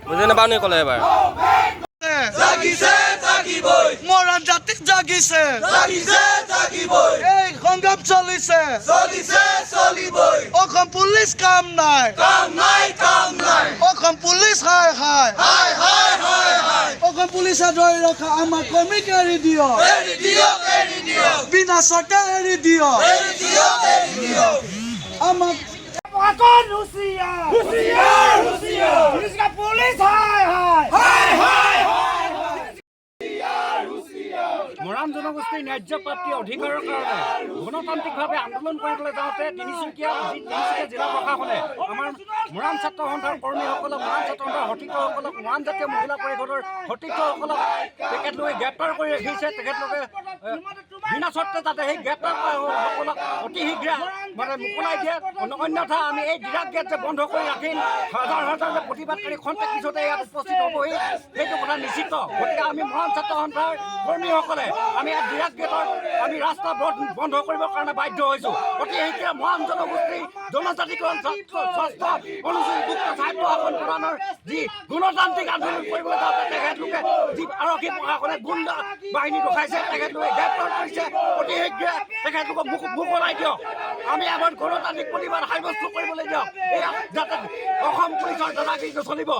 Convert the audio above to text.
বুজি নাপাওঁ নি ক'লে এবাৰ জাগিছে জাগিবই মৰাণ জাতি জাগিছে জাগিছে জাগিবই এই সংগ্ৰাম চলিছে চলিছে চলিবই অসম পুলিচ কাম নাই কাম নাই কাম নাই অসম পুলিচ হাই হাই হাই হাই হাই হাই অসম পুলিচে ধৰি ৰখা আমাৰ কৰ্মীক এৰি দিয়ক এৰি দিয়ক এৰি দিয়ক বিনা চৰ্তে এৰি দিয়ক এৰি দিয়ক এৰি দিয়ক আমাক Pakon Rusia! Rusia! Rusia! Rusia police! Hi! Hi! Hi! Hi! Hi! Moran জনগোষ্ঠীৰ ন্যায্য প্ৰাপ্তি অধিকাৰৰ কাৰণে গণতান্ত্ৰিকভাৱে আন্দোলন কৰিবলৈ যাওঁতে তিনিচুকীয়া জিলা প্ৰশাসনে আমাৰ মৰাণ ছাত্ৰ সন্থাৰ কৰ্মীসকলক মৰাণ ছাত্ৰ সন্থাৰ সতীৰ্থসকলক মৰাণ জাতীয় মহিলা পৰিষদৰ সতীৰ্থসকলক তেখেতলোকে গ্ৰেপ্তাৰ কৰি ৰাখিছে। তেখেতলোকে বিনা চৰ্তে যাতে সেই গ্ৰেপ্তাৰ কৰাসকলক অতি শীঘ্ৰে মানে মোকলাই দিয়ে, অন্যথা আমি এই ডিৰাক গেট যে বন্ধ কৰি ৰাখিম, হাজাৰ হাজাৰ যে প্ৰতিবাদকাৰী খন্তেক পিছতে ইয়াত উপস্থিত হ'বহি সেইটো কথা নিশ্চিত। গতিকে আমি মৰাণ ছাত্ৰ সন্থাৰ কৰ্মীসকলে আমি ইয়াত ডিৰাক গেটৰ আমি ৰাস্তা বন্ধ কৰিবৰ কাৰণে বাধ্য হৈছোঁ। অতি শীঘ্ৰে মৰাণ জনগোষ্ঠী জনজাতিকৰণ স্বাস্থ্য অনুসূচীভুক্ত সাহিত্য আসন প্ৰদানৰ যি গণতান্ত্ৰিক আন্দোলন কৰিবলৈ যাওঁতে তেখেতলোকে যি আৰক্ষী প্ৰশাসনে গুণ্ডা বাহিনী ৰখাইছে, তেখেতলোকে গ্ৰেপ্তাৰ কৰিছে। অতি শীঘ্ৰে তেখেতলোকক মোকলাই দিয়ক। আমি আমাৰ গণতান্ত্ৰিক প্ৰতিবাদ সাব্যস্ত কৰিবলৈ দিয়ক, যাতে অসম পুলিচৰ দাদাগিৰি চলিব।